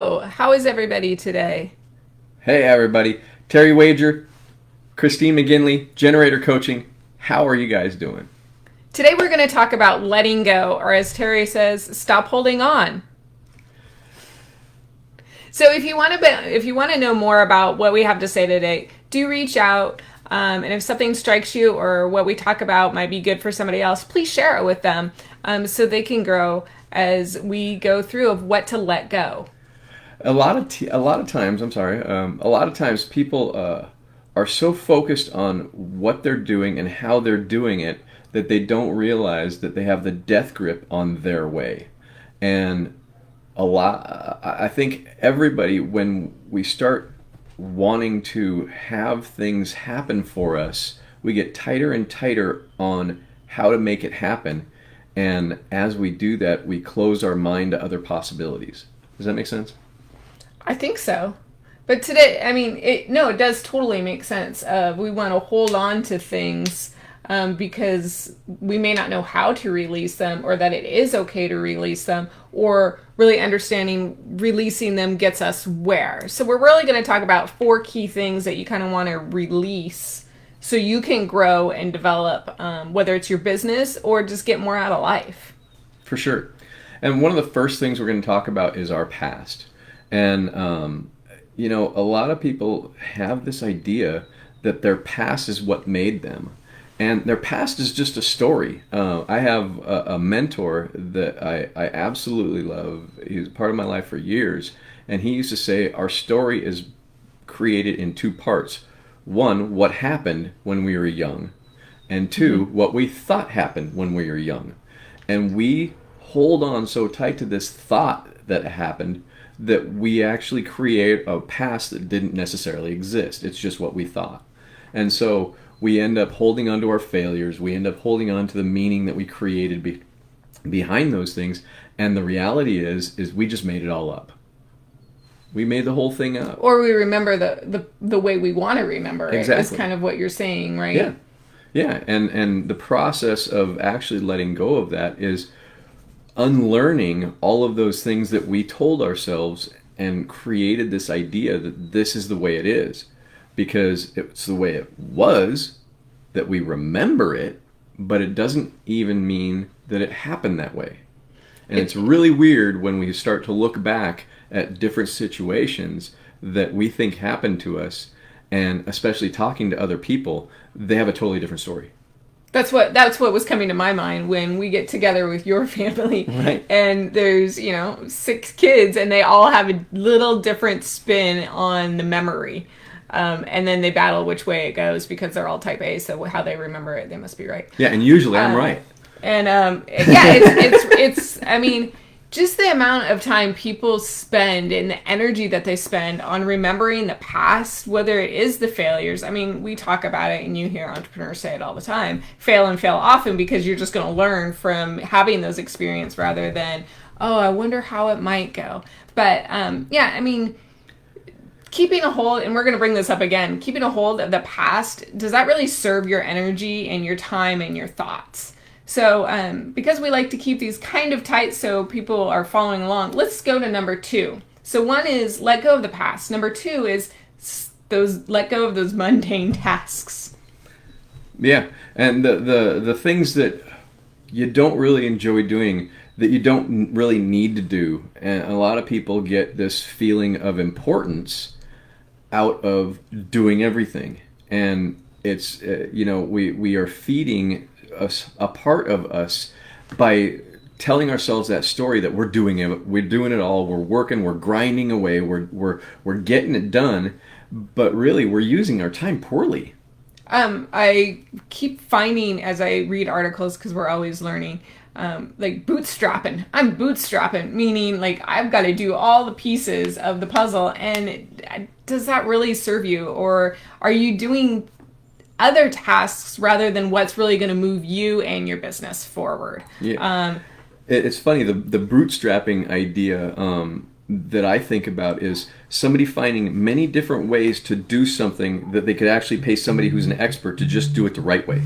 How is everybody today? Hey everybody, Terry Wager, Christine McGinley, Generator Coaching. How are you guys doing? Today we're going to talk about letting go, or as Terry says, stop holding on. So if you want to know more about what we have to say today, do reach out. And if something strikes you or what we talk about might be good for somebody else, please share it with them so they can grow as we go through of what to let go. A lot of times people are so focused on what they're doing and how they're doing it that they don't realize that they have the death grip on their way. And I think everybody, when we start wanting to have things happen for us, we get tighter and tighter on how to make it happen. And as we do that, we close our mind to other possibilities. Does that make sense? I think so. But today, it does totally make sense. We want to hold on to things because we may not know how to release them, or that it is okay to release them, or really understanding releasing them gets us where. So we're really going to talk about 4 key things that you kind of want to release so you can grow and develop, whether it's your business or just get more out of life. For sure. And one of the first things we're going to talk about is our past. And, a lot of people have this idea that their past is what made them. And their past is just a story. I have a mentor that I absolutely love. He was part of my life for years. And he used to say our story is created in 2 parts. 1, what happened when we were young. And 2, what we thought happened when we were young. And we hold on so tight to this thought that happened that we actually create a past that didn't necessarily exist. It's just what we thought. And so we end up holding on to our failures. We end up holding on to the meaning that we created behind those things. And the reality is we just made it all up. We made the whole thing up. Or we remember the way we want to remember it. Exactly. Is kind of what you're saying, right? Yeah. Yeah. And the process of actually letting go of that is unlearning all of those things that we told ourselves and created this idea that this is the way it is. Because it's the way it was, that we remember it, but it doesn't even mean that it happened that way. And it's really weird when we start to look back at different situations that we think happened to us, and especially talking to other people, they have a totally different story. That's what was coming to my mind when we get together with your family. Right. And there's, 6 kids, and they all have a little different spin on the memory. And then they battle which way it goes because they're all type A, so how they remember it, they must be right. Yeah, and usually I'm right. And it's just the amount of time people spend and the energy that they spend on remembering the past, whether it is the failures. We talk about it, and you hear entrepreneurs say it all the time, fail and fail often, because you're just going to learn from having those experiences rather than, oh, I wonder how it might go. But keeping a hold, and we're going to bring this up again, keeping a hold of the past, does that really serve your energy and your time and your thoughts? So because we like to keep these kind of tight so people are following along, let's go to number 2. So 1 is let go of the past. Number 2 is let go of those mundane tasks. Yeah, and the things that you don't really enjoy doing, that you don't really need to do. And a lot of people get this feeling of importance out of doing everything. And it's, we are feeding a part of us by telling ourselves that story that we're doing it all, we're working, we're grinding away, we're getting it done, but really we're using our time poorly. I keep finding, as I read articles, because we're always learning, like bootstrapping. I'm bootstrapping, meaning like I've got to do all the pieces of the puzzle, and does that really serve you? Or are you doing other tasks rather than what's really going to move you and your business forward? Yeah. It's funny, the bootstrapping idea that I think about is somebody finding many different ways to do something that they could actually pay somebody who's an expert to just do it the right way.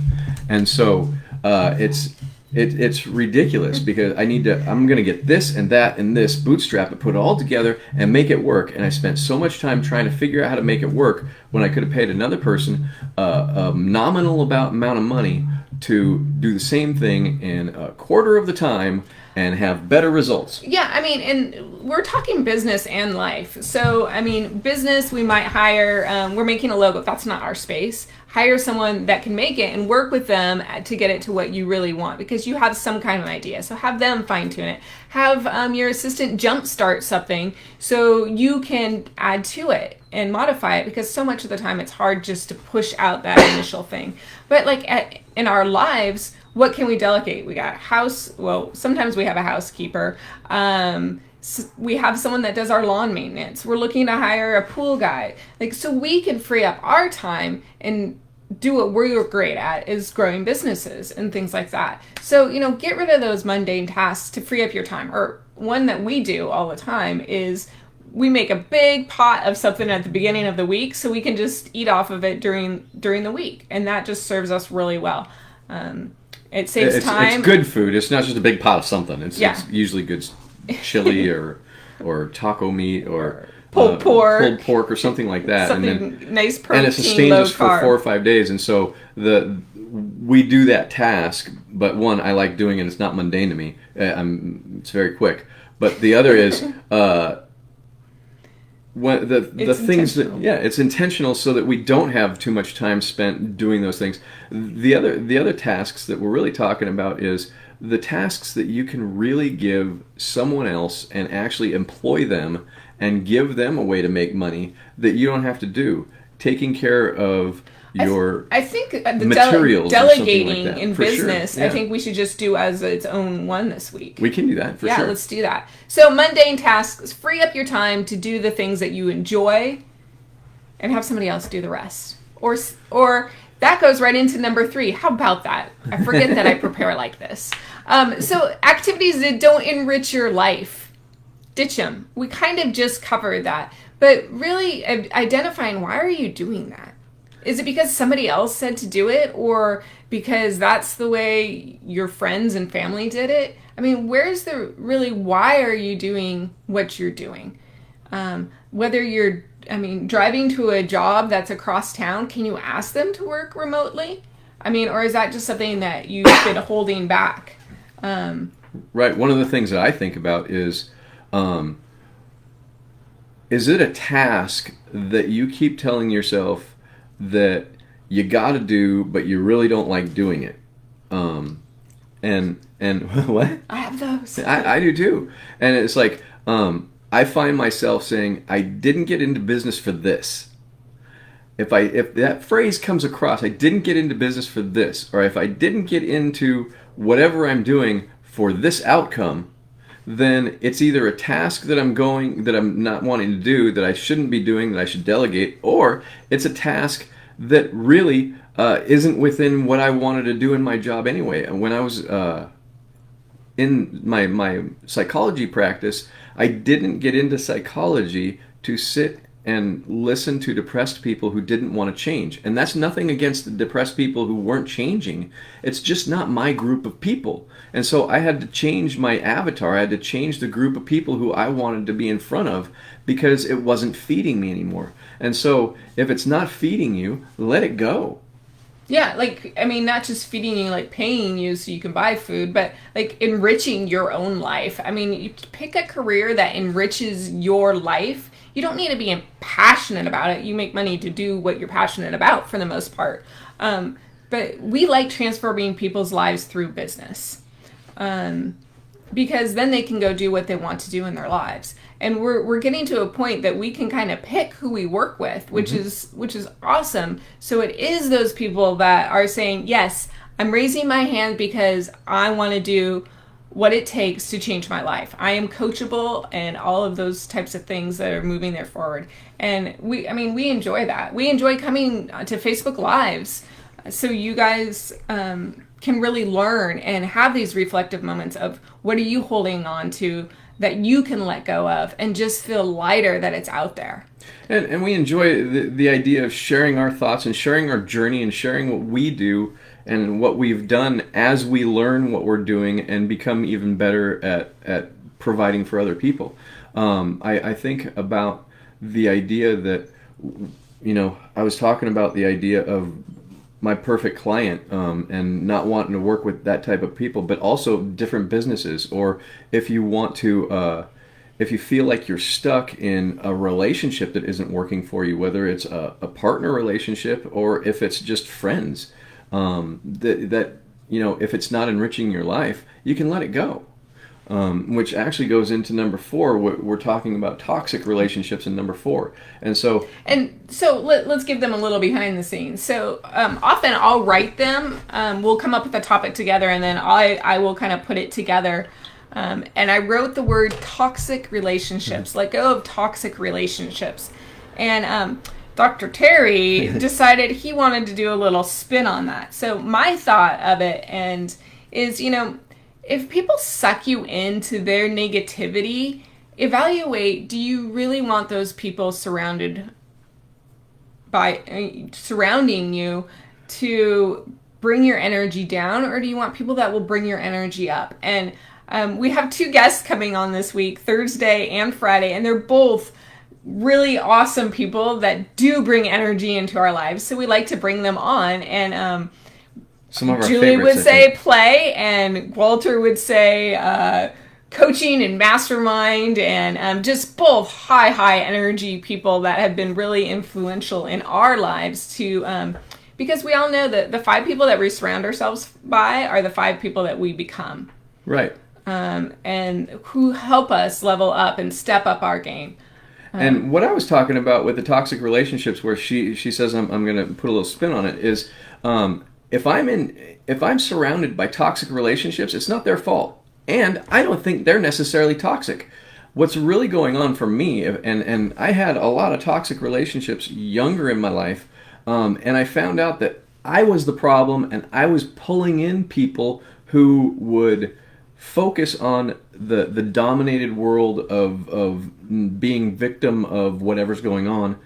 And so it's It's ridiculous because I'm going to get this and that and this, bootstrap it, put it all together and make it work. And I spent so much time trying to figure out how to make it work when I could have paid another person a nominal amount of money to do the same thing in a quarter of the time and have better results. Yeah, I mean, and we're talking business and life. So, I mean, business, we might hire, we're making a logo. That's not our space. Hire someone that can make it and work with them to get it to what you really want, because you have some kind of idea. So have them fine tune it. Have your assistant jumpstart something so you can add to it and modify it, because so much of the time it's hard just to push out that initial thing. But like in our lives, what can we delegate? We got sometimes we have a housekeeper. We have someone that does our lawn maintenance. We're looking to hire a pool guy. Like, so we can free up our time and do what we're great at, is growing businesses and things like that. So, get rid of those mundane tasks to free up your time. Or one that we do all the time is we make a big pot of something at the beginning of the week so we can just eat off of it during the week. And that just serves us really well. It saves time. It's good food. It's not just a big pot of something. It's usually good chili or taco meat or pulled pork or something like that. Something nice protein, and it sustains us for carb. 4 or 5 days. And so we do that task. But one, I like doing it. It's not mundane to me. It's very quick. But the other is when the things that it's intentional, so that we don't have too much time spent doing those things. The other tasks that we're really talking about is the tasks that you can really give someone else and actually employ them and give them a way to make money that you don't have to do. Taking care of your I think the materials delegating like in for business, sure. Yeah. I think we should just do as its own one this week. We can do that for sure. Yeah, let's do that. So mundane tasks, free up your time to do the things that you enjoy and have somebody else do the rest. Or that goes right into number 3. How about that? I forget that I prepare like this. So activities that don't enrich your life, ditch them. We kind of just covered that. But really identifying, why are you doing that? Is it because somebody else said to do it, or because that's the way your friends and family did it? I mean, why are you doing what you're doing? Whether you're, driving to a job that's across town, can you ask them to work remotely? Or is that just something that you've been holding back? Right. One of the things that I think about is it a task that you keep telling yourself that you got to do, but you really don't like doing it? And what? I have those. I do too. And it's like, I find myself saying, I didn't get into business for this. If that phrase comes across, I didn't get into business for this, or if I didn't get into whatever I'm doing for this outcome, then it's either a task that I'm not wanting to do, that I shouldn't be doing, that I should delegate, or it's a task that really isn't within what I wanted to do in my job anyway. And when I was in my psychology practice, I didn't get into psychology to sit and listen to depressed people who didn't want to change. And that's nothing against the depressed people who weren't changing. It's just not my group of people. And so I had to change my avatar. I had to change the group of people who I wanted to be in front of, because it wasn't feeding me anymore. And so if it's not feeding you, let it go. Yeah, not just feeding you, like paying you so you can buy food, but like enriching your own life. You pick a career that enriches your life. You don't need to be passionate about it. You make money to do what you're passionate about for the most part. But we like transforming people's lives through business. Because then they can go do what they want to do in their lives. And we're getting to a point that we can kind of pick who we work with, which is awesome. So it is those people that are saying, yes, I'm raising my hand because I want to do what it takes to change my life. I am coachable, and all of those types of things that are moving there forward. And we enjoy that. We enjoy coming to Facebook Lives, so you guys can really learn and have these reflective moments of what are you holding on to that you can let go of, and just feel lighter that it's out there. And we enjoy the idea of sharing our thoughts and sharing our journey and sharing what we do and what we've done as we learn what we're doing and become even better at providing for other people. I think about the idea that, I was talking about the idea of my perfect client, and not wanting to work with that type of people, but also different businesses, or if you want to, if you feel like you're stuck in a relationship that isn't working for you, whether it's a partner relationship or if it's just friends, if it's not enriching your life, you can let it go. Which actually goes into number 4. We're talking about toxic relationships in number 4. And so let's give them a little behind the scenes. So often I'll write them. We'll come up with a topic together, and then I will kind of put it together. And I wrote the word toxic relationships. Let go of toxic relationships. And Dr. Terry decided he wanted to do a little spin on that. So my thought of it is, if people suck you into their negativity, evaluate, do you really want those people surrounding you to bring your energy down, or do you want people that will bring your energy up? And we have 2 guests coming on this week, Thursday and Friday, and they're both really awesome people that do bring energy into our lives. So we like to bring them on, and some of our Julie favorites, would say play, and Walter would say coaching and mastermind, and just both high energy people that have been really influential in our lives because we all know that the 5 people that we surround ourselves by are the 5 people that we become. Right. And who help us level up and step up our game. And what I was talking about with the toxic relationships, where she says I'm going to put a little spin on it, is if I'm surrounded by toxic relationships, it's not their fault, and I don't think they're necessarily toxic. What's really going on for me, and I had a lot of toxic relationships younger in my life, and I found out that I was the problem, and I was pulling in people who would focus on the dominated world of being victim of whatever's going on.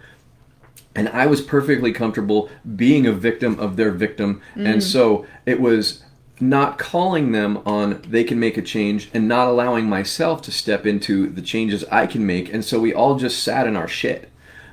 And I was perfectly comfortable being a victim of their victim. And so it was not calling them on they can make a change and not allowing myself to step into the changes I can make. And so we all just sat in our shit.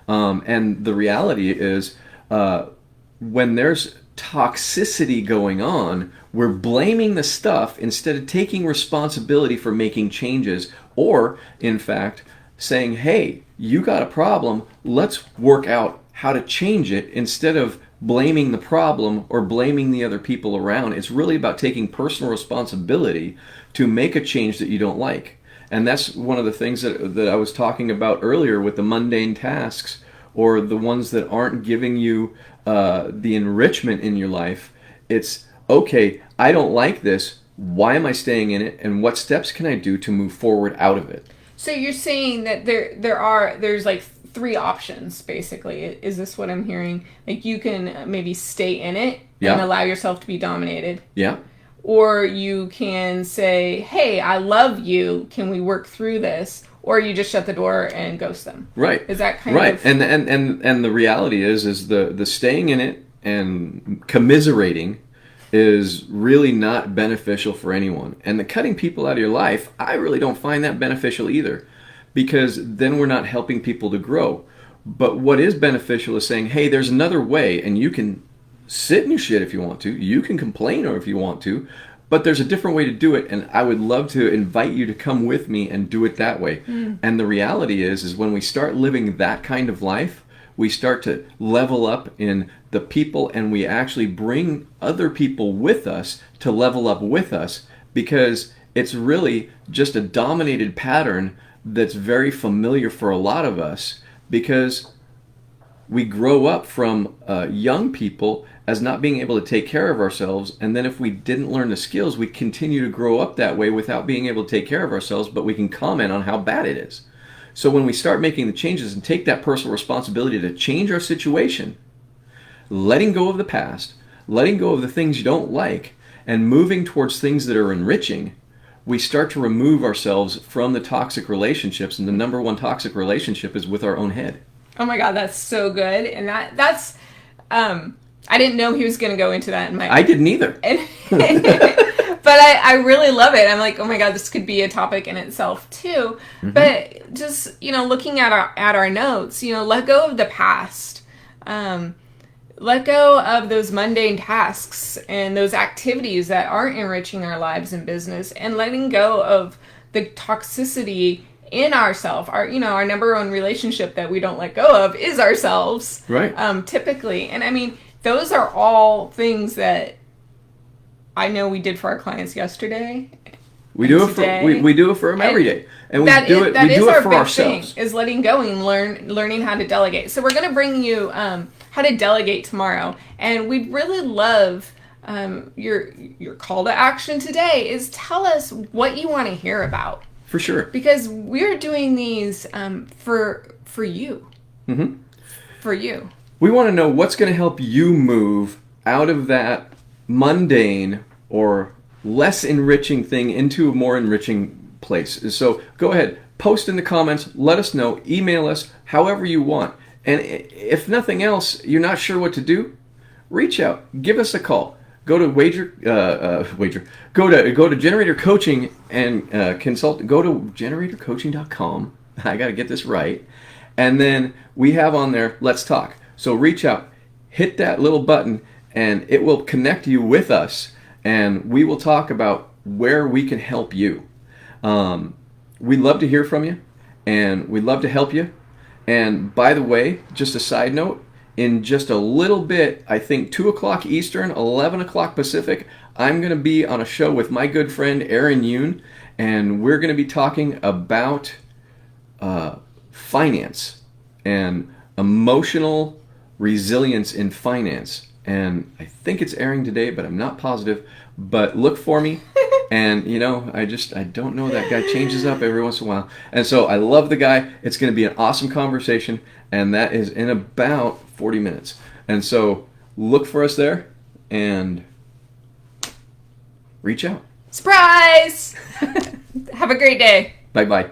And the reality is, when there's toxicity going on, we're blaming the stuff instead of taking responsibility for making changes, or in fact saying, hey, you got a problem, let's work out how to change it, instead of blaming the problem or blaming the other people around. It's really about taking personal responsibility to make a change that you don't like. And that's one of the things that I was talking about earlier with the mundane tasks, or the ones that aren't giving you the enrichment in your life. It's, okay, I don't like this. Why am I staying in it? And what steps can I do to move forward out of it? So you're saying that there's like 3 options, basically. Is this what I'm hearing? Like, you can maybe stay in it and allow yourself to be dominated. Yeah. Or you can say, hey, I love you. Can we work through this? Or you just shut the door and ghost them. Right. Is that kind right? of... Right. And the reality is the staying in it and commiserating is really not beneficial for anyone. And the cutting people out of your life, I really don't find that beneficial either, because then we're not helping people to grow. But what is beneficial is saying, hey, there's another way, and you can sit in your shit if you want to. You can complain or if you want to, but there's a different way to do it, and I would love to invite you to come with me and do it that way. And the reality is when we start living that kind of life, we start to level up in the people, and we actually bring other people with us to level up with us, because it's really just a dominated pattern that's very familiar for a lot of us, because we grow up from young people as not being able to take care of ourselves, and then if we didn't learn the skills, we continue to grow up that way without being able to take care of ourselves, but we can comment on how bad it is. So when we start making the changes and take that personal responsibility to change our situation, letting go of the past, letting go of the things you don't like, and moving towards things that are enriching, we start to remove ourselves from the toxic relationships, and the number one toxic relationship is with our own head. Oh my God, that's so good. And that's I didn't know he was going to go into that in my. I didn't either. But I really love it. I'm like, oh my god, this could be a topic in itself too. Mm-hmm. But just looking at our notes, let go of the past. Let go of those mundane tasks and those activities that aren't enriching our lives and business, and letting go of the toxicity in ourselves. Our number one relationship that we don't let go of is ourselves. Right. Typically. And I mean, those are all things that I know we did for our clients yesterday. We do it for them every day. And we do it for ourselves. Is letting go and learning how to delegate. So we're going to bring you how to delegate tomorrow, and we'd really love your call to action today is tell us what you want to hear about. For sure. Because we're doing these for you. Mm-hmm. For you. We want to know what's going to help you move out of that mundane or less enriching thing into a more enriching place. So go ahead, post in the comments, let us know, email us, however you want. And if nothing else, you're not sure what to do, reach out, give us a call. Go to Go to Generator Coaching and consult. Go to generatorcoaching.com. I got to get this right. And then we have on there, Let's Talk. So reach out, hit that little button, and it will connect you with us, and we will talk about where we can help you. We'd love to hear from you, and we'd love to help you. And by the way, just a side note, in just a little bit, I think 2 o'clock Eastern, 11 o'clock Pacific, I'm going to be on a show with my good friend Aaron Yoon, and we're going to be talking about finance and emotional resilience in finance. And I think it's airing today, but I'm not positive. But look for me. And, I don't know. That guy changes up every once in a while. And so I love the guy. It's going to be an awesome conversation. And that is in about 40 minutes. And so look for us there and reach out. Surprise! Have a great day. Bye-bye.